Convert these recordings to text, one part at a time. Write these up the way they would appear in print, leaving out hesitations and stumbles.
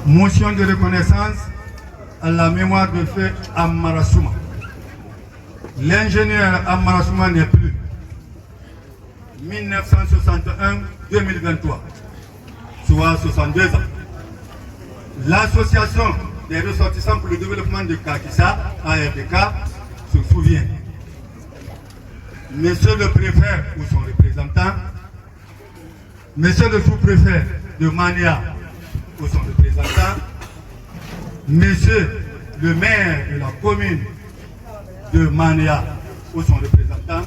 Motion de reconnaissance à la mémoire de feu Amara Souma. L'ingénieur Amara Souma n'est plus. 1961-2023, soit 62 ans. L'association des ressortissants pour le développement de Kakissa, ARDK, se souvient. Monsieur le préfet ou son représentant, monsieur le sous-préfet de Mania ou son représentant, monsieur le maire de la commune de Mania ou son représentant,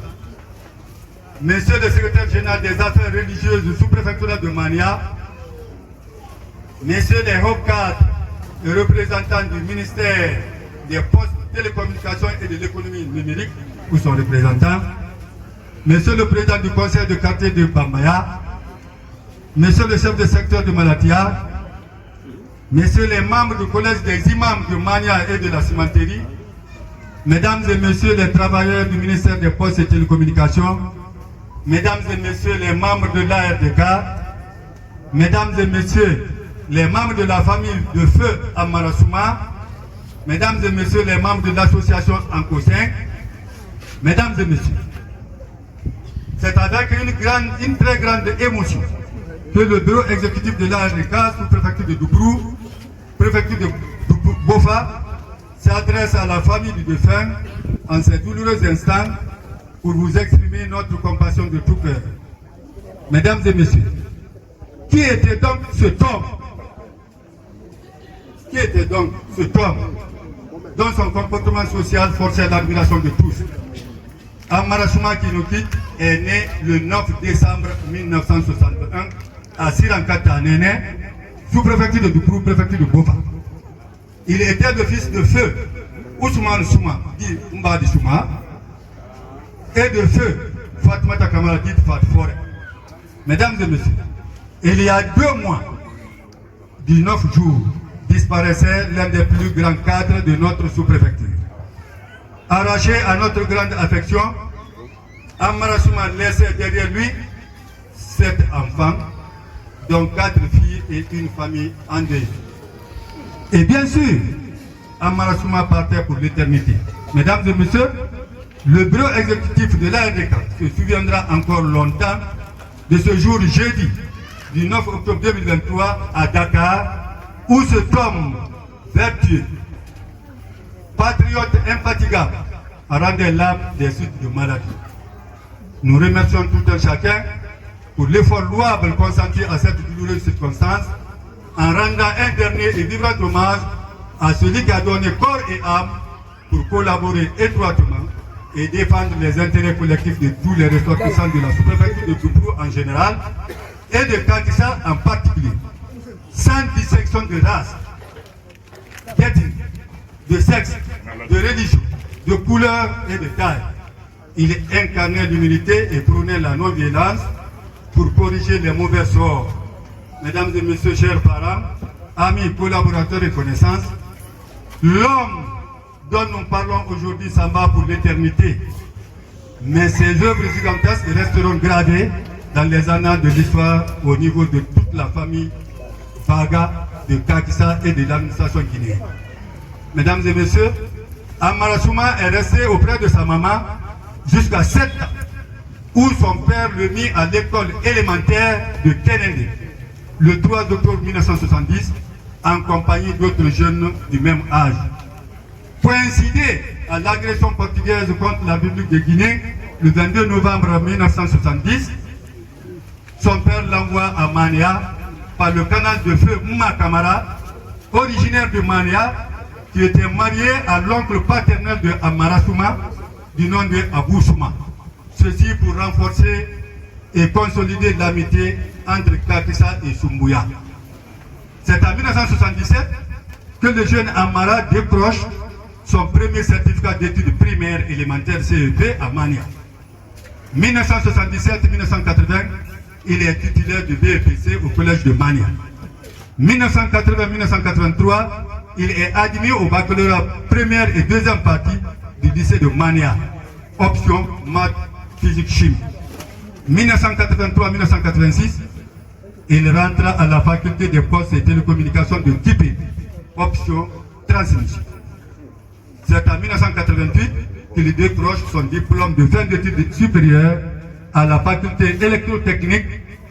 monsieur le secrétaire général des affaires religieuses du sous-préfectorat de Mania, messieurs les hauts cadres et représentants du ministère des postes, télécommunications et de l'économie numérique ou son représentant, monsieur le président du conseil de quartier de Bambaya, monsieur le chef de secteur de Malatia, messieurs les membres du collège des imams de Mania et de la cimenterie, mesdames et messieurs les travailleurs du ministère des postes et télécommunications, mesdames et messieurs les membres de l'ARDK, mesdames et messieurs les membres de la famille de feu Amara Souma, mesdames et messieurs les membres de l'association Anko 5, mesdames et messieurs, c'est avec une très grande émotion que le bureau exécutif de l'ARDK, sous-préfecture de Doubrou, préfecture de Bofa, s'adresse à la famille du défunt en ces douloureux instants pour vous exprimer notre compassion de tout cœur. Mesdames et messieurs, qui était donc cet homme? Qui était donc cet homme dont son comportement social forçait l'admiration de tous? Amara Souma qui nous quitte est né le 9 décembre 1961 à Sirankata Néné, sous-préfecture de Doubrou, préfecture de Bofa. Il était le fils de feu Ousmane Souma, dit Mbadi Souma, et de feu Fatmata Kamara, dit Fat Forêt. Mesdames et messieurs, il y a 2 mois, 19 jours, disparaissait l'un des plus grands cadres de notre sous-préfecture. Arraché à notre grande affection, Amara Souma laissait derrière lui 7 enfants, dont 4 filles et une famille endeuillée. Et bien sûr, Amara Souma partait pour l'éternité. Mesdames et messieurs, le bureau exécutif de l'ARDK se souviendra encore longtemps de ce jour jeudi du 9 octobre 2023 à Dakar, où cet homme vertueux, patriote infatigable, a rendu l'âme des suites de maladie. Nous remercions tout un chacun pour l'effort louable consenti à cette douloureuse circonstance, en rendant un dernier et vibrant hommage à celui qui a donné corps et âme pour collaborer étroitement et défendre les intérêts collectifs de tous les ressortissants de la sous-préfecture de Doubrou en général et de Kakissa en particulier, sans distinction de race, d'ethnie, de sexe, de religion, de couleur et de taille. Il incarnait l'humilité et prônait la non-violence pour corriger les mauvais sorts. Mesdames et messieurs, chers parents, amis, collaborateurs et connaissances, l'homme dont nous parlons aujourd'hui s'en va pour l'éternité. Mais ses œuvres gigantesques resteront gravées dans les annales de l'histoire au niveau de toute la famille Baga, de Kakissa et de l'administration guinéenne. Mesdames et messieurs, Amara Souma est resté auprès de sa maman jusqu'à 7 ans, où son père le mit à l'école élémentaire de Kenende, le 3 octobre 1970, en compagnie d'autres jeunes du même âge. Coïncidé à l'agression portugaise contre la République de Guinée, le 22 novembre 1970, son père l'envoie à Mania par le canal de feu Mouma Kamara, originaire de Mania, qui était marié à l'oncle paternel de Amara Souma, du nom de Abou Souma. Ceci pour renforcer et consolider l'amitié entre Kakissa et Soumbouya. C'est en 1977 que le jeune Amara décroche son premier certificat d'études primaires élémentaires CEP à Mania. 1977-1980, il est titulaire du BEPC au collège de Mania. 1980-1983, il est admis au baccalauréat première et deuxième partie du lycée de Mania, option maths, physique, chimie. 1983-1986, Il rentre à la faculté des postes et télécommunications de Tipé, option transmission. C'est en 1988 qu'il décroche son diplôme de fin d'études supérieures à la faculté électrotechnique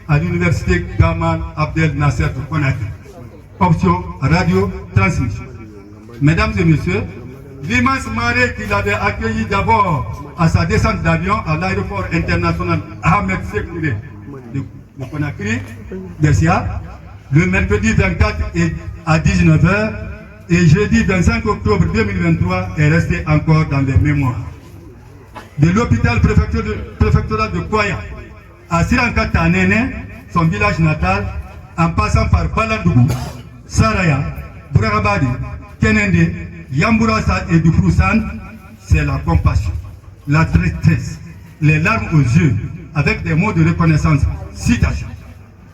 à l'université Gamal Abdel Nasser de Conakry. Option radio transmission. Mesdames et messieurs, l'immense marée qu'il avait accueilli d'abord à sa descente d'avion à l'aéroport international Ahmed Sekouré de Conakry, Bessia, le mercredi 24 à 19h et jeudi 25 octobre 2023 est resté encore dans les mémoires. De l'hôpital préfectoral de Koya à Siranka Tanene, son village natal, en passant par Balandougou, Saraya, Bouragabadi, Kenende, Yambourassa et Dufroussane, c'est la compassion, la tristesse, les larmes aux yeux, avec des mots de reconnaissance. Citation.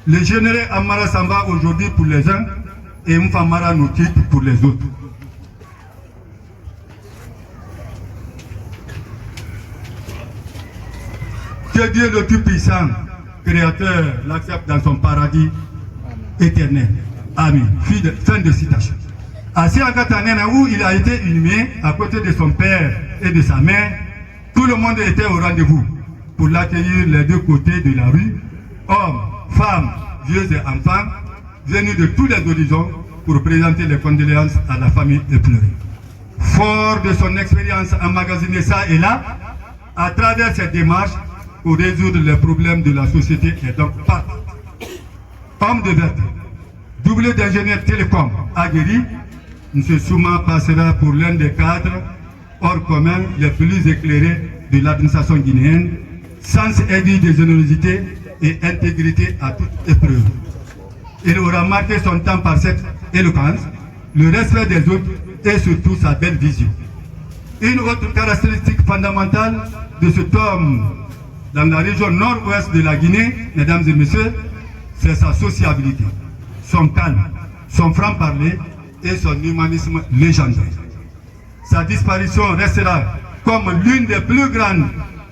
Le général Amara s'en va aujourd'hui pour les uns et Mfamara nous quitte pour les autres. Que Dieu le Tout-Puissant, Créateur, l'accepte dans son paradis éternel. Amen. Fin de citation. À Siakatanena, où il a été inhumé à côté de son père et de sa mère, tout le monde était au rendez-vous pour l'accueillir les deux côtés de la rue, hommes, femmes, vieux et enfants, venus de tous les horizons pour présenter les condoléances à la famille éplorée. Fort de son expérience emmagasinée ça et là, à travers cette démarche pour résoudre les problèmes de la société et donc partout. Homme de vertu, doublé d'ingénieur télécom aguerri, M. Souma passera pour l'un des cadres hors commun les plus éclairés de l'administration guinéenne, sens aigu de générosité et intégrité à toute épreuve. Il aura marqué son temps par cette éloquence, le respect des autres et surtout sa belle vision. Une autre caractéristique fondamentale de cet homme dans la région nord-ouest de la Guinée, mesdames et messieurs, c'est sa sociabilité, son calme, son franc-parler et son humanisme légendaire. Sa disparition restera comme l'une des plus grandes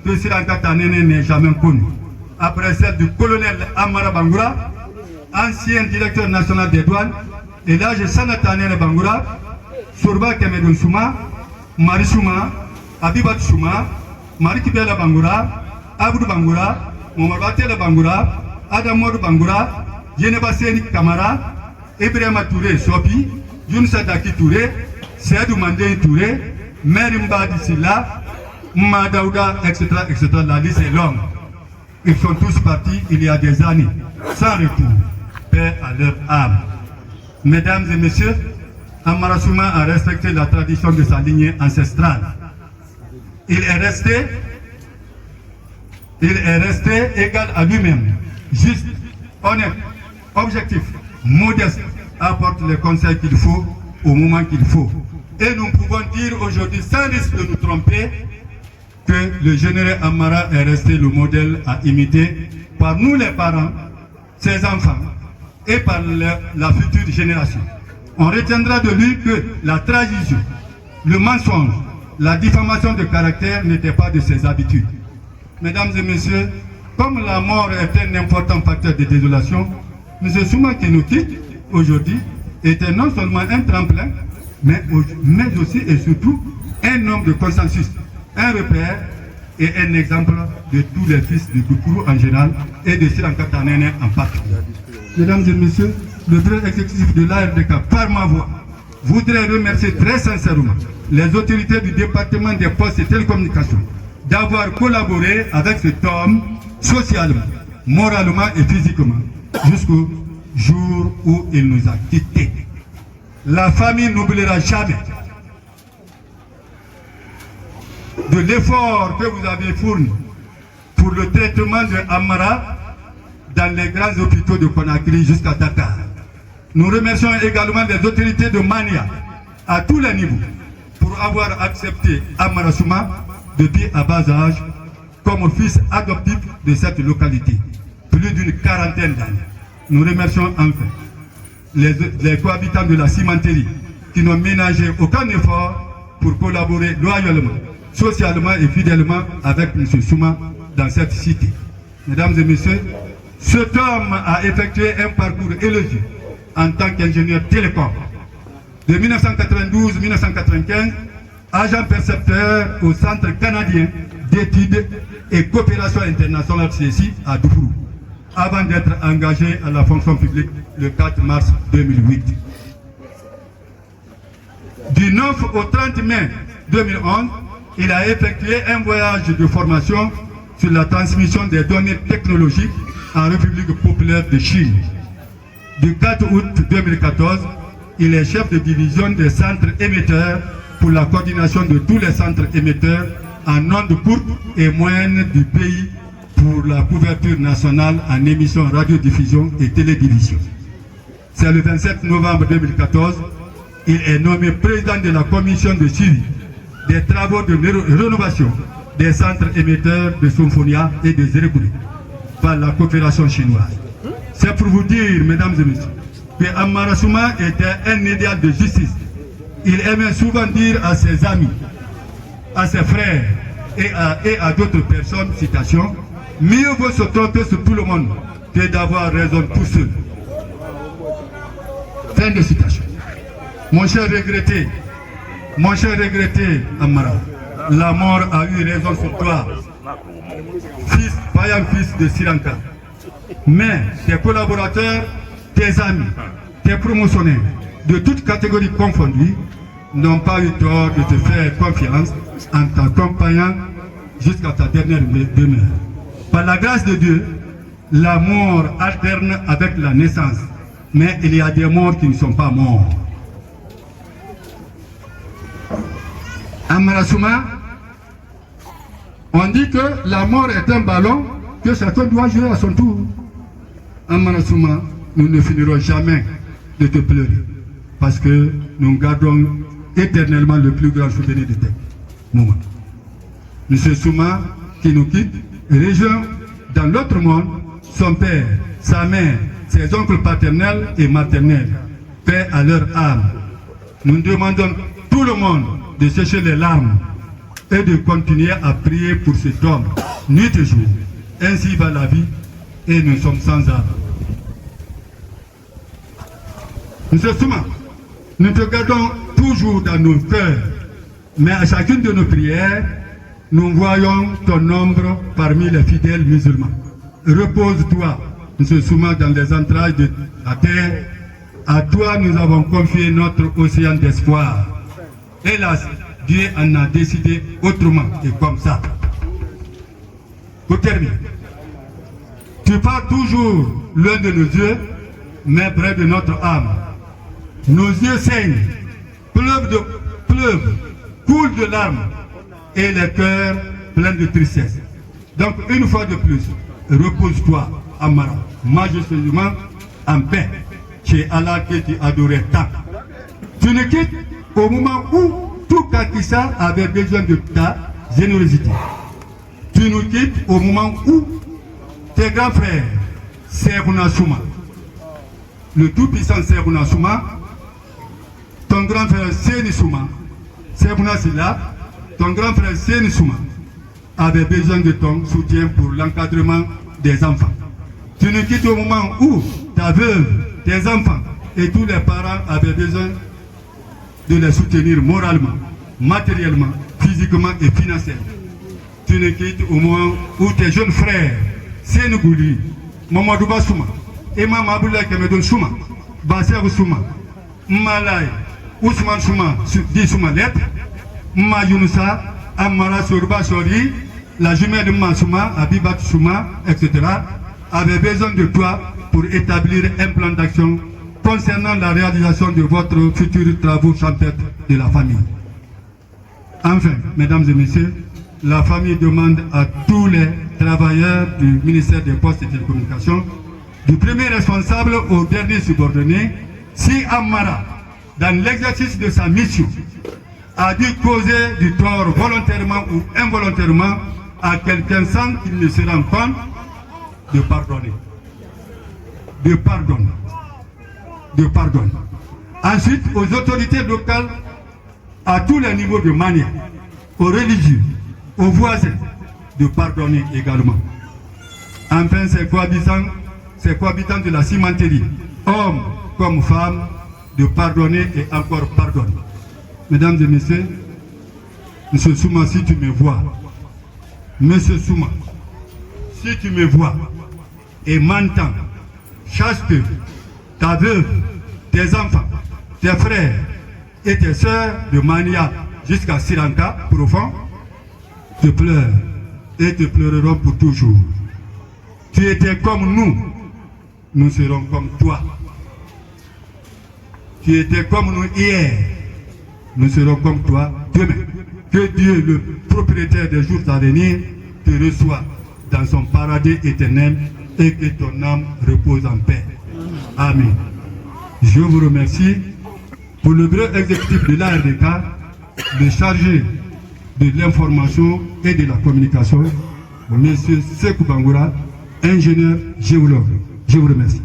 que Siranka Tanene n'ait jamais connue. Après celle du colonel Amara Bangoura, ancien directeur national des douanes, et l'âge Sana Tanene Bangoura, Surba Kemedun Souma, Marie Souma, Abibat Souma, Marie Kibela Bangoura, Abdou Bangoura, Momabatele Bangoura, Adamor Bangoura, Yeneba Seni Kamara, Ibrahima Touré Sopi, Younsa Daki Touré, Seydou Mandé Touré, Merimba Dissila, Madaouda, etc., etc. La liste est longue. Ils sont tous partis il y a des années, sans retour. Paix à leur âme. Mesdames et messieurs, Amara Souma a respecté la tradition de sa lignée ancestrale. Il est resté égal à lui-même, juste, honnête, objectif, modeste, apporte les conseils qu'il faut au moment qu'il faut. Et nous pouvons dire aujourd'hui, sans risque de nous tromper, que le général Amara est resté le modèle à imiter par nous les parents, ses enfants et par la future génération. On retiendra de lui que la trahison, le mensonge, la diffamation de caractère n'étaient pas de ses habitudes. Mesdames et messieurs, comme la mort est un important facteur de désolation, M. Souma qui nous quitte aujourd'hui était non seulement un tremplin, mais aussi et surtout un homme de consensus, un repère et un exemple de tous les fils de Boukourou en général et de Siranka Tanene en particulier. Mesdames et messieurs, le bureau exécutif de l'ARDK, par ma voix, voudrait remercier très sincèrement les autorités du département des postes et télécommunications d'avoir collaboré avec cet homme socialement, moralement et physiquement jusqu'au jour où il nous a quittés. La famille n'oubliera jamais de l'effort que vous avez fourni pour le traitement de Amara dans les grands hôpitaux de Conakry jusqu'à Dakar. Nous remercions également les autorités de Mania à tous les niveaux pour avoir accepté Amara Souma depuis à bas âge comme fils adoptif de cette localité, plus d'une quarantaine d'années. Nous remercions enfin les cohabitants de la cimenterie qui n'ont ménagé aucun effort pour collaborer loyalement, socialement et fidèlement avec M. Souma dans cette cité. Mesdames et messieurs, Cet homme a effectué un parcours élogieux en tant qu'ingénieur télécom. De 1992-1995, agent percepteur au Centre canadien d'études et coopération internationale CSI à Doufourou, avant d'être engagé à la fonction publique le 4 mars 2008. Du 9 au 30 mai 2011, il a effectué un voyage de formation sur la transmission des données technologiques en République populaire de Chine. Du 4 août 2014, il est chef de division des centres émetteurs pour la coordination de tous les centres émetteurs en ondes courtes et moyennes du pays pour la couverture nationale en émissions radiodiffusion et télédivision. C'est le 27 novembre 2014, il est nommé président de la commission de suivi des travaux de rénovation des centres émetteurs de Symphonia et de Zérégoulé par la coopération chinoise. C'est pour vous dire, mesdames et messieurs, que Amara Souma était un idéal de justice. Il aimait souvent dire à ses amis, à ses frères et à d'autres personnes, citation, « Mieux vaut se tromper sur tout le monde que d'avoir raison tout seul. » Fin de citation. Mon cher regretté, Amara, la mort a eu raison sur toi, fils, vaillant fils de Sri Lanka. Mais tes collaborateurs, tes amis, tes promotionnaires, de toutes catégories confondues, n'ont pas eu tort de te faire confiance en t'accompagnant jusqu'à ta dernière demeure. Par la grâce de Dieu, la mort alterne avec la naissance, mais il y a des morts qui ne sont pas morts. Amara Souma, on dit que la mort est un ballon que chacun doit jouer à son tour. Amara Souma, nous ne finirons jamais de te pleurer parce que nous gardons éternellement le plus grand souvenir de tes moments. Monsieur Souma, qui nous quitte, rejoint dans l'autre monde son père, sa mère, ses oncles paternels et maternels. Paix à leur âme. Nous demandons tout le monde de sécher les larmes et de continuer à prier pour cet homme, nuit et jour. Ainsi va la vie et nous sommes sans âme. Monsieur Souma, nous te gardons toujours dans nos cœurs, mais à chacune de nos prières, nous voyons ton ombre parmi les fidèles musulmans. Repose-toi, Monsieur Souma, dans les entrailles de la terre. À toi, nous avons confié notre océan d'espoir. Hélas, Dieu en a décidé autrement et comme ça. Pour terminer, tu pars toujours loin de nos yeux, mais près de notre âme. Nos yeux saignent, pleuvent, coulent de larmes et les cœurs pleins de tristesse. Donc, une fois de plus, repose-toi, Amara, majestueusement, en paix, chez Allah que tu adorais tant. Tu nous quittes au moment où tout Kakissa avait besoin de ta générosité. Tu nous quittes au moment où tes grands frères, Serouna Souma, le tout-puissant Serouna Souma, ton grand frère Séni Souma, Serouna Silla, ton grand frère Séni Souma, avait besoin de ton soutien pour l'encadrement des enfants. Tu nous quittes au moment où ta veuve, tes enfants et tous les parents avaient besoin de les soutenir moralement, matériellement, physiquement et financièrement. Tu nous quittes au moment où tes jeunes frères, Sénégouli, Mamadouba Souma, Imam Aboulaye Kemedon Souma, Basser Souma, Malay, Ousmane Souma, dit Souma Let, Ma Younoussa, Amara Sorba Sori, la jumelle de Souma, Abibat Souma, etc., avaient besoin de toi pour établir un plan d'action concernant la réalisation de votre futur travaux champêtre de la famille. Enfin, mesdames et messieurs, la famille demande à tous les travailleurs du ministère des Postes et Télécommunications, du premier responsable au dernier subordonné, si Amara, dans l'exercice de sa mission, a dû causer du tort volontairement ou involontairement à quelqu'un sans qu'il ne se rende compte, de pardonner. De pardonner. De pardonner. Ensuite, aux autorités locales, à tous les niveaux de manière, aux religieux, aux voisins, de pardonner également. Enfin, ces soi-disant ses cohabitants de la cimenterie, hommes comme femmes, de pardonner et encore pardonner. Mesdames et messieurs, M. Souma, si tu me vois, M. Souma, si tu me vois et m'entends, sache que ta veuve, tes enfants, tes frères et tes sœurs de Mania jusqu'à Siranta, profond, te pleurent et te pleureront pour toujours. Tu étais comme nous serons comme toi. Tu étais comme nous hier, nous serons comme toi demain. Que Dieu, le propriétaire des jours à venir, te reçoive dans son paradis éternel et que ton âme repose en paix. Amen. Je vous remercie. Pour le bureau exécutif de l'ARDK, le chargé de l'information et de la communication, M. Sekou Bangoura, ingénieur géologue. Je vous remercie.